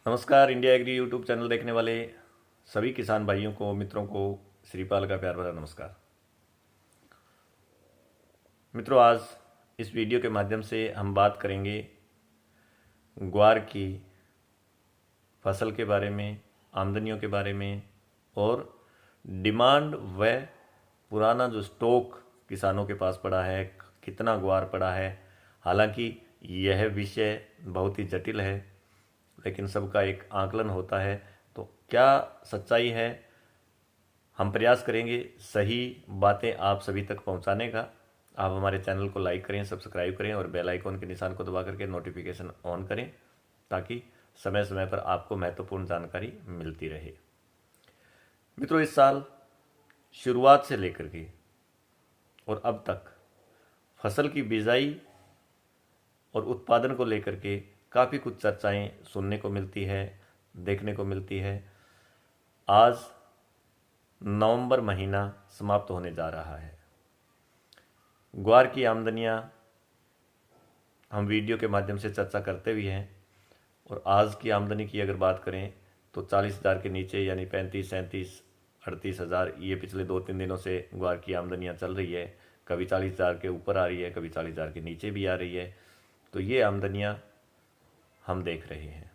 नमस्कार। India agree YouTube channel देखने वाले सभी किसान भाइयों को, मित्रों को श्रीपाल का प्यार भरा नमस्कार। मित्रों, आज इस वीडियो के माध्यम से हम बात करेंगे ग्वार की फसल के बारे में, आमदनियों के बारे में और डिमांड व पुराना जो स्टॉक किसानों के पास पड़ा है, कितना ग्वार पड़ा है। हालांकि यह विषय बहुत ही जटिल है, लेकिन सबका एक आकलन होता है। तो क्या सच्चाई है, हम प्रयास करेंगे सही बातें आप सभी तक पहुंचाने का। आप हमारे चैनल को लाइक करें, सब्सक्राइब करें और बेल आइकॉन के निशान को दबा करके नोटिफिकेशन ऑन करें, ताकि समय समय पर आपको महत्वपूर्ण जानकारी मिलती रहे। मित्रों, इस साल शुरुआत से लेकर के और अब तक फसल की बिजाई और उत्पादन को लेकर के काफ़ी कुछ चर्चाएं सुनने को मिलती है, देखने को मिलती है। आज नवंबर महीना समाप्त होने जा रहा है। ग्वार की आमदनियां हम वीडियो के माध्यम से चर्चा करते भी हैं, और आज की आमदनी की अगर बात करें तो 40,000 के नीचे, यानी 35, 37, 38,000, ये पिछले 2-3 दिनों से ग्वार की आमदनियां चल रही है। कभी 40,000 के ऊपर आ रही है, कभी 40,000 के नीचे भी आ रही है। तो ये आमदनियां हम देख रहे हैं।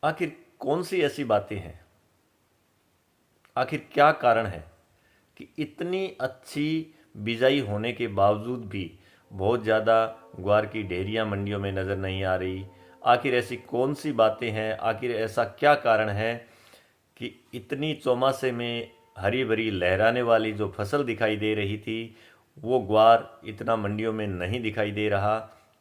आखिर कौन सी ऐसी बातें हैं, आखिर क्या कारण है कि इतनी अच्छी बिजाई होने के बावजूद भी बहुत ज़्यादा ग्वार की ढेरियां मंडियों में नज़र नहीं आ रही। आखिर ऐसी कौन सी बातें हैं, आखिर ऐसा क्या कारण है कि इतनी चौमासे में हरी भरी लहराने वाली जो फसल दिखाई दे रही थी, वो ग्वार इतना मंडियों में नहीं दिखाई दे रहा।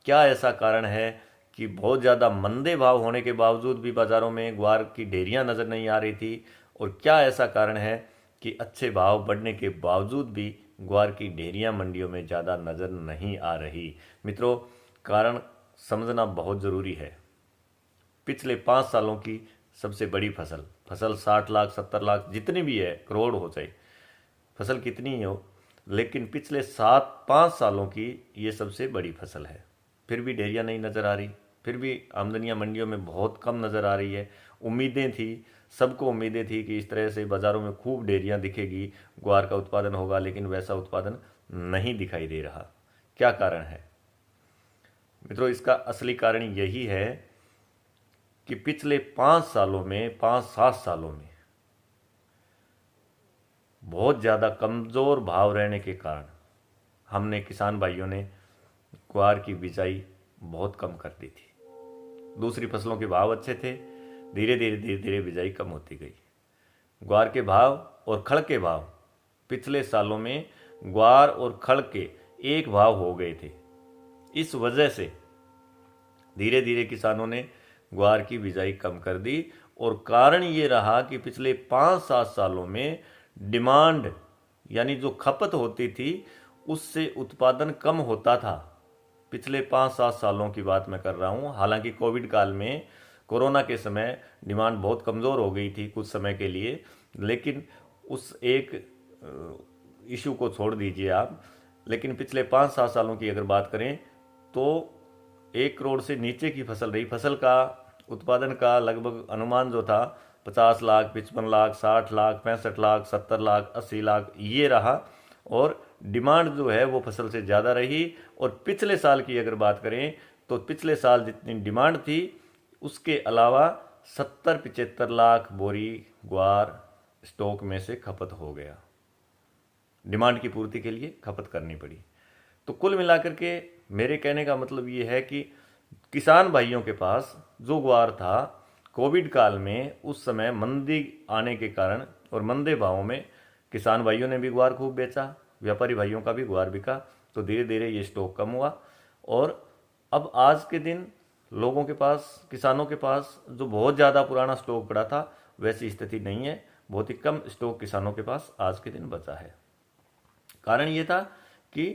क्या ऐसा कारण है कि बहुत ज़्यादा मंदे भाव होने के बावजूद भी बाज़ारों में ग्वार की ढेरियां नज़र नहीं आ रही थी, और क्या ऐसा कारण है कि अच्छे भाव बढ़ने के बावजूद भी ग्वार की ढेरियां मंडियों में ज़्यादा नज़र नहीं आ रही। मित्रों, कारण समझना बहुत ज़रूरी है। पिछले 5 सालों की सबसे बड़ी फसल 60 लाख 70 लाख जितनी भी है, करोड़ हो चाहे फसल कितनी ही हो, लेकिन पिछले 5 सालों की ये सबसे बड़ी फसल है। फिर भी ढेरियां नहीं नज़र आ रही, फिर भी आमदनियां मंडियों में बहुत कम नज़र आ रही है। उम्मीदें थी, सबको उम्मीदें थी कि इस तरह से बाज़ारों में खूब ढेरियां दिखेगी, ग्वार का उत्पादन होगा, लेकिन वैसा उत्पादन नहीं दिखाई दे रहा। क्या कारण है मित्रों? इसका असली कारण यही है कि पिछले 5 सालों में, 5-7 सालों में बहुत ज़्यादा कमज़ोर भाव रहने के कारण हमने, किसान भाइयों ने, ग्वार की बिजाई बहुत कम कर दी थी। दूसरी फसलों के भाव अच्छे थे, धीरे धीरे बिजाई कम होती गई। ग्वार के भाव और खड़ के भाव पिछले सालों में ग्वार और खड़ के एक भाव हो गए थे। इस वजह से धीरे धीरे किसानों ने ग्वार की बिजाई कम कर दी, और कारण ये रहा कि पिछले 5-7 सालों में डिमांड, यानी जो खपत होती थी, उससे उत्पादन कम होता था। पिछले 5-7 सालों की बात मैं कर रहा हूँ। हालांकि कोविड काल में, कोरोना के समय डिमांड बहुत कमज़ोर हो गई थी कुछ समय के लिए, लेकिन उस एक इशू को छोड़ दीजिए आप। लेकिन पिछले 5-7 सालों की अगर बात करें तो 1 करोड़ से नीचे की फसल रही। फसल का उत्पादन का लगभग अनुमान जो था 50 लाख, 55 लाख, 60 लाख, 65 लाख, 70 लाख, 80 लाख ये रहा, और डिमांड जो है वो फसल से ज़्यादा रही। और पिछले साल की अगर बात करें तो पिछले साल जितनी डिमांड थी, उसके अलावा 70-75 लाख बोरी ग्वार स्टॉक में से खपत हो गया। डिमांड की पूर्ति के लिए खपत करनी पड़ी। तो कुल मिलाकर के मेरे कहने का मतलब ये है कि किसान भाइयों के पास जो ग्वार था, कोविड काल में उस समय मंदी आने के कारण और मंदे भावों में किसान भाइयों ने भी ग्वार खूब बेचा, व्यापारी भाइयों का भी ग्वार बिका, तो धीरे धीरे ये स्टॉक कम हुआ। और अब आज के दिन लोगों के पास, किसानों के पास जो बहुत ज़्यादा पुराना स्टॉक पड़ा था, वैसी स्थिति नहीं है। बहुत ही कम स्टॉक किसानों के पास आज के दिन बचा है। कारण ये था कि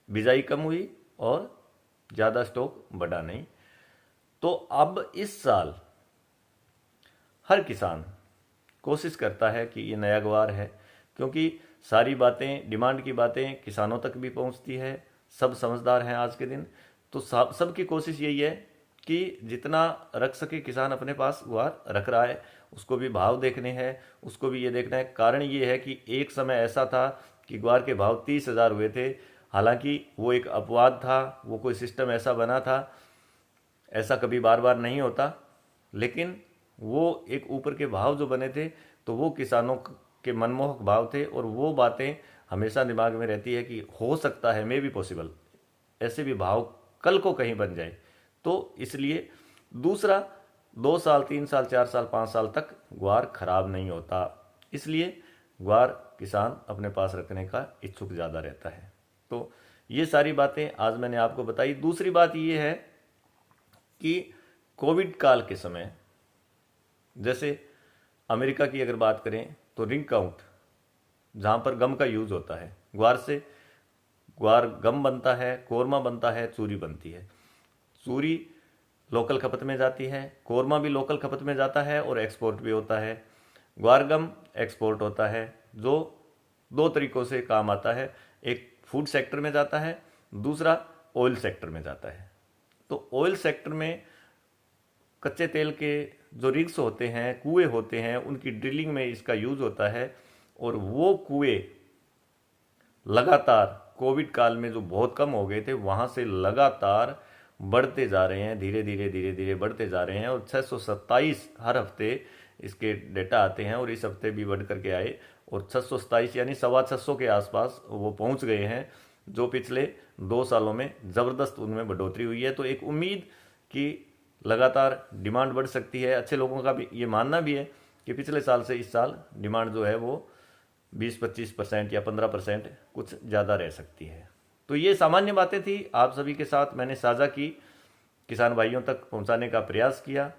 बिजाई कम हुई और ज़्यादा स्टॉक बढ़ा नहीं। तो अब इस साल हर किसान कोशिश करता है कि ये नया ग्वार है, क्योंकि सारी बातें, डिमांड की बातें किसानों तक भी पहुंचती है। सब समझदार हैं आज के दिन। तो सबकी कोशिश यही है कि जितना रख सके किसान अपने पास गुआर रख रहा है। उसको भी भाव देखने हैं, उसको भी ये देखना है। कारण ये है कि एक समय ऐसा था कि ग्वार के भाव 30,000 हुए थे। हालांकि वो एक अपवाद था, वो कोई सिस्टम ऐसा बना था, ऐसा कभी बार बार नहीं होता, लेकिन वो एक ऊपर के भाव जो बने थे तो वो किसानों के मनमोहक भाव थे। और वो बातें हमेशा दिमाग में रहती है कि हो सकता है, मे भी पॉसिबल, ऐसे भी भाव कल को कहीं बन जाए। तो इसलिए दूसरा, 2 साल 3 साल 4 साल 5 साल तक ग्वार खराब नहीं होता, इसलिए ग्वार किसान अपने पास रखने का इच्छुक ज़्यादा रहता है। तो ये सारी बातें आज मैंने आपको बताई। दूसरी बात ये है कि कोविड काल के समय, जैसे अमेरिका की अगर बात करें तो रिंग काउंट, जहाँ पर गम का यूज होता है, ग्वार से ग्वार गम बनता है, कोरमा बनता है, चूरी बनती है। चूरी लोकल खपत में जाती है, कोरमा भी लोकल खपत में जाता है और एक्सपोर्ट भी होता है। ग्वार गम एक्सपोर्ट होता है, जो 2 तरीकों से काम आता है। एक फूड सेक्टर में जाता है, दूसरा ऑयल सेक्टर में जाता है। तो ऑयल सेक्टर में कच्चे तेल के जो रिग्स होते हैं, कुएं होते हैं, उनकी ड्रिलिंग में इसका यूज होता है। और वो कुएं लगातार कोविड काल में जो बहुत कम हो गए थे, वहां से लगातार बढ़ते जा रहे हैं, धीरे धीरे धीरे धीरे बढ़ते जा रहे हैं। और 627 हर हफ्ते इसके डेटा आते हैं, और इस हफ्ते भी बढ़ करके आए, और 627 यानी 625 के आसपास वो पहुंच गए हैं, जो पिछले 2 सालों में ज़बरदस्त उनमें बढ़ोतरी हुई है। तो एक उम्मीद कि लगातार डिमांड बढ़ सकती है। अच्छे लोगों का भी ये मानना भी है कि पिछले साल से इस साल डिमांड जो है वो 20-25% या 15% कुछ ज़्यादा रह सकती है। तो ये सामान्य बातें थी, आप सभी के साथ मैंने साझा की, किसान भाइयों तक पहुंचाने का प्रयास किया।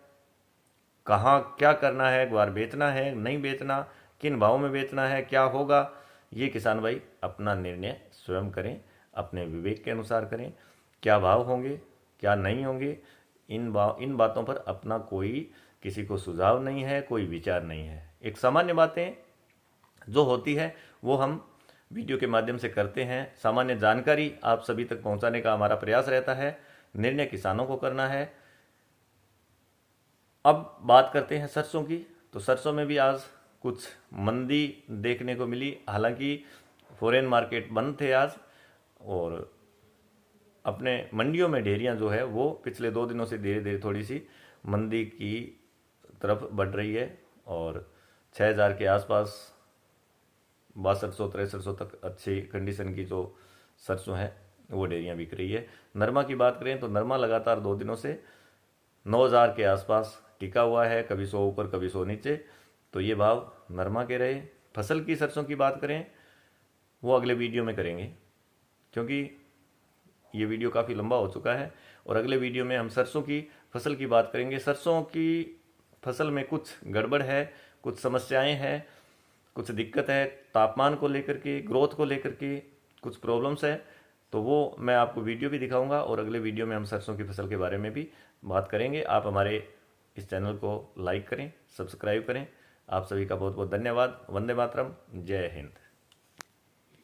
कहाँ क्या करना है, ग्वार बेचना है नहीं बेचना, किन भाव में बेचना है, क्या होगा, ये किसान भाई अपना निर्णय स्वयं करें, अपने विवेक के अनुसार करें। क्या भाव होंगे, क्या नहीं होंगे, इन बातों पर अपना कोई किसी को सुझाव नहीं है, कोई विचार नहीं है। एक सामान्य बातें जो होती है वो हम वीडियो के माध्यम से करते हैं। सामान्य जानकारी आप सभी तक पहुंचाने का हमारा प्रयास रहता है। निर्णय किसानों को करना है। अब बात करते हैं सरसों की। तो सरसों में भी आज कुछ मंदी देखने को मिली। हालांकि फॉरेन मार्केट बंद थे आज, और अपने मंडियों में ढेरियां जो है वो पिछले 2 दिनों से धीरे धीरे थोड़ी सी मंदी की तरफ बढ़ रही है, और 6,000 के आसपास 6200-6300 तक अच्छी कंडीशन की जो सरसों है वो ढेरियां बिक रही है। नरमा की बात करें तो नरमा लगातार 2 दिनों से 9,000 के आसपास टिका हुआ है, कभी 100 ऊपर कभी 100 नीचे। तो ये भाव नरमा के रहे। फसल की सरसों की बात करें वो अगले वीडियो में करेंगे, क्योंकि ये वीडियो काफ़ी लंबा हो चुका है, और अगले वीडियो में हम सरसों की फसल की बात करेंगे। सरसों की फसल में कुछ गड़बड़ है, कुछ समस्याएं हैं, कुछ दिक्कत है, तापमान को लेकर के, ग्रोथ को लेकर के कुछ प्रॉब्लम्स है। तो वो मैं आपको वीडियो भी दिखाऊंगा, और अगले वीडियो में हम सरसों की फसल के बारे में भी बात करेंगे। आप हमारे इस चैनल को लाइक करें, सब्सक्राइब करें। आप सभी का बहुत बहुत धन्यवाद। वंदे मातरम, जय हिंद।